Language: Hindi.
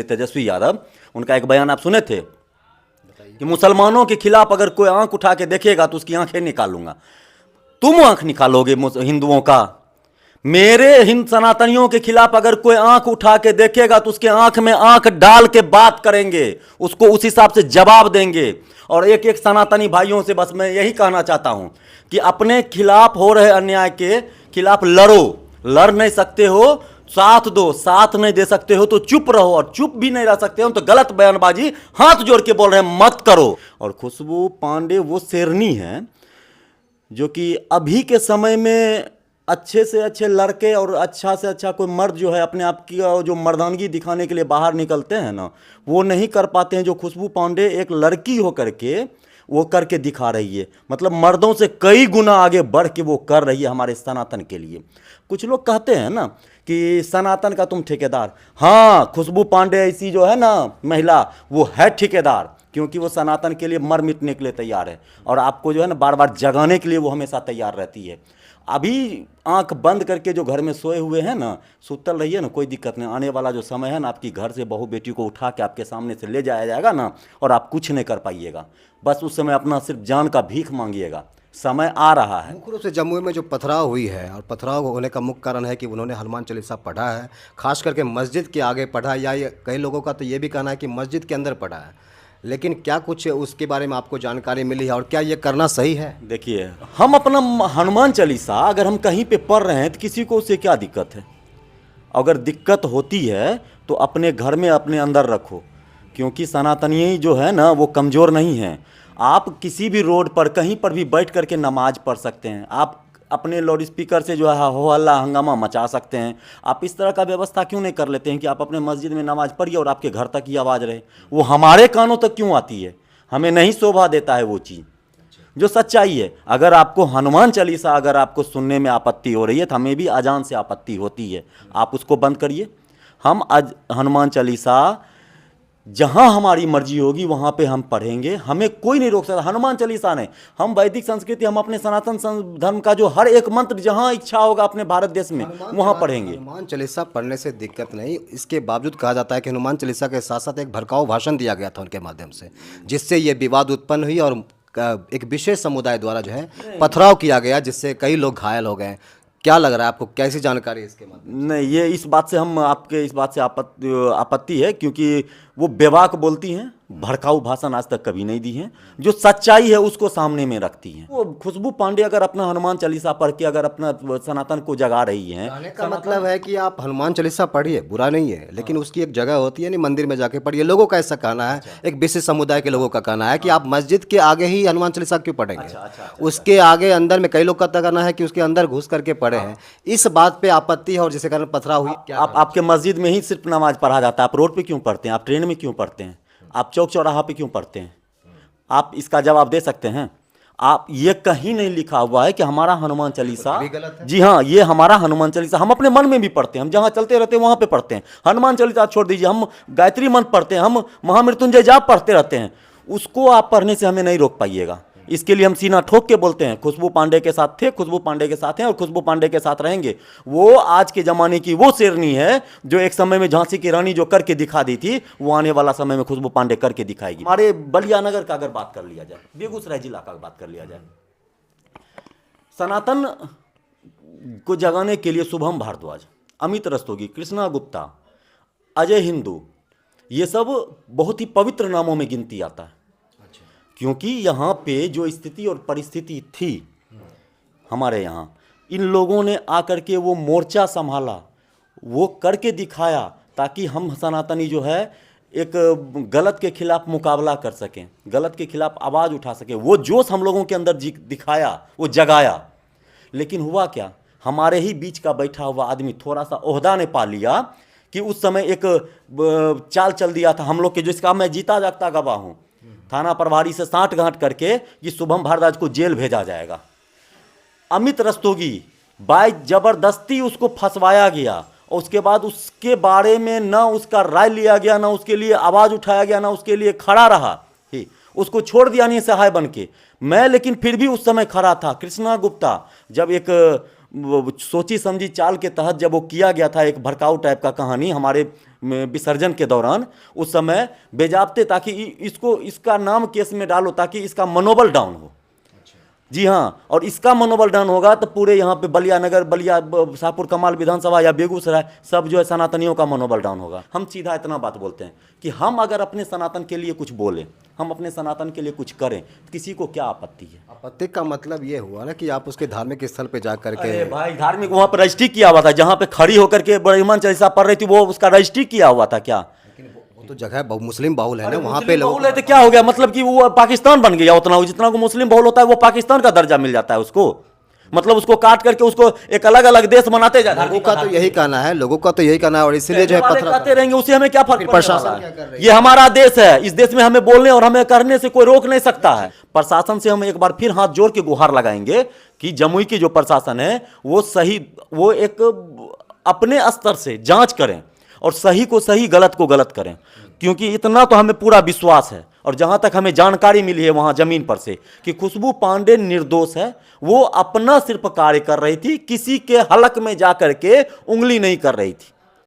तेजस्वी यादव, उनका एक बयान आप सुने थे कि मुसलमानों के खिलाफ अगर कोई आंख उठा के देखेगा तो उसकी आंखें निकालूंगा। तुम आंख निकालोगे हिंदुओं का? मेरे हिंद सनातनियों के खिलाफ अगर कोई आंख उठा के देखेगा तो उसके आंख में आंख डाल के बात करेंगे, उसको उस हिसाब से जवाब देंगे। और एक एक सनातनी भाइयों से बस मैं यही कहना चाहता हूं कि अपने खिलाफ हो रहे अन्याय के खिलाफ लड़ो। लड़ नहीं सकते हो, साथ दो। साथ नहीं दे सकते हो तो चुप रहो, और चुप भी नहीं रह सकते हो तो गलत बयानबाजी हाथ जोड़ के बोल रहे हैं मत करो। और खुशबू पांडे वो शेरनी है जो कि अभी के समय में अच्छे से अच्छे लड़के और अच्छा से अच्छा कोई मर्द जो है अपने आप की जो मर्दानगी दिखाने के लिए बाहर निकलते हैं ना, वो नहीं कर पाते हैं जो खुशबू पांडे एक लड़की हो करके वो करके दिखा रही है। मतलब मर्दों से कई गुना आगे बढ़ के वो कर रही है हमारे सनातन के लिए। कुछ लोग कहते हैं ना कि सनातन का तुम ठेकेदार। हाँ, खुशबू पांडे ऐसी जो है ना महिला, वो है ठेकेदार, क्योंकि वो सनातन के लिए मर मिटने के लिए तैयार है और आपको जो है ना बार बार जगाने के लिए वो हमेशा तैयार रहती है। अभी आंख बंद करके जो घर में सोए हुए हैं ना, सुतल रहिए ना, कोई दिक्कत नहीं। आने वाला जो समय है ना, आपकी घर से बहू बेटी को उठा के आपके सामने से ले जाया जाएगा ना, और आप कुछ नहीं कर पाइएगा। बस उस समय अपना सिर्फ जान का भीख मांगिएगा। समय आ रहा है। मुख्य रूप से जम्मू में जो पथराव हुई है, और पथराव होने का मुख्य कारण है कि उन्होंने हनुमान चालीसा पढ़ा है, खास करके मस्जिद के आगे पढ़ा है, या ये कई लोगों का तो ये भी कहना है कि मस्जिद के अंदर पढ़ा है। लेकिन क्या कुछ उसके बारे में आपको जानकारी मिली है, और क्या ये करना सही है? देखिए, हम अपना हनुमान चालीसा अगर हम कहीं पे पढ़ रहे हैं तो किसी को उससे क्या दिक्कत है? अगर दिक्कत होती है तो अपने घर में अपने अंदर रखो, क्योंकि सनातनी जो है ना वो कमज़ोर नहीं है। आप किसी भी रोड पर कहीं पर भी बैठ करके नमाज पढ़ सकते हैं। आप अपने लाउड स्पीकर से जो है हो हल्ला हंगामा मचा सकते हैं। आप इस तरह का व्यवस्था क्यों नहीं कर लेते हैं कि आप अपने मस्जिद में नमाज पढ़िए और आपके घर तक ही आवाज़ रहे? वो हमारे कानों तक क्यों आती है? हमें नहीं शोभा देता है वो चीज़, जो सच्चाई है। अगर आपको हनुमान चालीसा अगर आपको सुनने में आपत्ति हो रही है तो हमें भी अजान से आपत्ति होती है, आप उसको बंद करिए। हम आज हनुमान चालीसा जहाँ हमारी मर्जी होगी वहाँ पे हम पढ़ेंगे, हमें कोई नहीं रोक सकता। हनुमान चालीसा नहीं, हम वैदिक संस्कृति, हम अपने सनातन धर्म का जो हर एक मंत्र जहाँ इच्छा होगा अपने भारत देश में वहाँ पढ़ेंगे। हनुमान चालीसा पढ़ने से दिक्कत नहीं, इसके बावजूद कहा जाता है कि हनुमान चालीसा के साथ साथ एक भड़काऊ भाषण दिया गया था उनके माध्यम से, जिससे ये विवाद उत्पन्न हुई और एक विशेष समुदाय द्वारा जो है पथराव किया गया, जिससे कई लोग घायल हो गए। क्या लग रहा है आपको, कैसी जानकारी है इसके माध्यम? नहीं, ये इस बात से हम आपके इस बात से आपत्ति है, क्योंकि वो बेबाक बोलती हैं, भड़काऊ भाषण आज तक कभी नहीं दी हैं। जो सच्चाई है उसको सामने में रखती हैं। वो खुशबू पांडे अगर अपना हनुमान चालीसा पढ़ के अगर अपना सनातन को जगा रही हैं, कहने का मतलब है कि आप हनुमान चालीसा पढ़िए, बुरा नहीं है, लेकिन उसकी एक जगह होती है, नहीं मंदिर में जाके पढ़िए। लोगों का ऐसा कहना है, एक विशेष समुदाय के लोगों का कहना है कि आप मस्जिद के आगे ही हनुमान चालीसा क्यों पढ़ेंगे? उसके आगे अंदर में कई लोग का कहना है कि उसके अंदर घुस करके पढ़े हैं। इस बात पे आपत्ति है और जिसके कारण पथराव हुई। आपके मस्जिद में ही सिर्फ नमाज पढ़ा जाता है, आप रोड पे क्यों पढ़ते हैं? आप ट्रेन में क्यों पढ़ते हैं? आप चौक चौराहा पे क्यों पढ़ते हैं? आप इसका जवाब दे सकते हैं? आप ये कहीं नहीं लिखा हुआ है कि हमारा हनुमान चालीसा, जी हाँ, ये हमारा हनुमान चालीसा हम अपने मन में भी पढ़ते हैं, हम जहाँ चलते रहते हैं वहाँ पे पढ़ते हैं। हनुमान चालीसा छोड़ दीजिए, हम गायत्री मंत्र पढ़ते हैं, हम महामृत्युंजय जाप पढ़ते रहते हैं। उसको आप पढ़ने से हमें नहीं रोक पाइएगा। इसके लिए हम सीना ठोक के बोलते हैं, खुशबू पांडे के साथ थे, खुशबू पांडे के साथ हैं और खुशबू पांडे के साथ रहेंगे। वो आज के ज़माने की वो शेरनी है जो एक समय में झांसी की रानी जो करके दिखा दी थी, वो आने वाला समय में खुशबू पांडे करके दिखाएगी। हमारे बलिया नगर का अगर बात कर लिया जाए, बेगूसराय जिला का बात कर लिया जाए, सनातन को जगाने के लिए शुभम भारद्वाज, अमित रस्तोगी, कृष्णा गुप्ता, अजय हिंदू, ये सब बहुत ही पवित्र नामों में गिनती आता है। क्योंकि यहाँ पे जो स्थिति और परिस्थिति थी हमारे यहाँ, इन लोगों ने आकर के वो मोर्चा संभाला, वो करके दिखाया, ताकि हम सनातनी जो है एक गलत के खिलाफ मुकाबला कर सकें, गलत के खिलाफ आवाज़ उठा सकें। वो जोश हम लोगों के अंदर दिखाया, वो जगाया। लेकिन हुआ क्या, हमारे ही बीच का बैठा हुआ आदमी थोड़ा सा ओहदा ने पा लिया कि उस समय एक चाल चल दिया था हम लोग के, जिसका मैं जीता जागता गवाह हूँ। थाना प्रभारी से साठ गांठ करके कि शुभम भारद्वाज को जेल भेजा जाएगा। अमित रस्तोगी बाय जबरदस्ती उसको फंसवाया गया, और उसके बाद उसके बारे में ना उसका राय लिया गया, ना उसके लिए आवाज़ उठाया गया, ना उसके लिए खड़ा रहा ही, उसको छोड़ दिया नहीं सहाय बन के। मैं लेकिन फिर भी उस समय खड़ा था। कृष्णा गुप्ता जब एक सोची समझी चाल के तहत जब वो किया गया था, एक भड़काऊ टाइप का कहानी हमारे विसर्जन के दौरान, उस समय बेजाब्ते, ताकि इसको इसका नाम केस में डालो ताकि इसका मनोबल डाउन हो। जी हाँ, और इसका मनोबल डाउन होगा तो पूरे यहाँ पे बलिया नगर, बलिया, शाहपुर कमाल विधानसभा या बेगूसराय, सब जो है सनातनियों का मनोबल डाउन होगा। हम सीधा इतना बात बोलते हैं कि हम अगर अपने सनातन के लिए कुछ बोलें, हम अपने सनातन के लिए कुछ करें, तो किसी को क्या आपत्ति है? आपत्ति का मतलब ये हुआ ना कि आप उसके धार्मिक स्थल पे जा करके, अरे भाई, धार्मिक वहाँ पर रजिस्ट्री किया हुआ था, जहाँ पे खड़ी होकर के हनुमान चालीसा पढ़ रही थी, वो उसका रजिस्ट्री किया हुआ था क्या? वो तो जगह मुस्लिम बाहुल है ना, वहाँ पे मुस्लिम लोग, बहुल है तो क्या हो गया? मतलब कि वो पाकिस्तान बन गया उतना, जितना को मुस्लिम बहुल होता है वो पाकिस्तान का दर्जा मिल जाता है उसको। मतलब उसको काट करके उसको एक अलग अलग देश बनाते जा। लोगों का तो यही कहना है, लोगों का तो यही कहना है, और इसीलिए जो है कहते रहेंगे, उससे हमें क्या फर्क पड़ने प्रशासन वाला क्या है? कर रही है? ये हमारा देश है, इस देश में हमें बोलने और हमें करने से कोई रोक नहीं सकता है। प्रशासन से हम एक बार फिर हाथ जोड़ के गुहार लगाएंगे कि जमुई की जो प्रशासन है वो सही, वो एक अपने स्तर से जांच करें और सही को सही, गलत को गलत करें, क्योंकि इतना तो हमें पूरा विश्वास है। और जहां तक हमें जानकारी मिली है वहां जमीन पर से कि खुशबू पांडे निर्दोष है, वो अपना सिर्फ कार्य कर रही थी, किसी के हलक में जाकर के उंगली नहीं कर रही थी।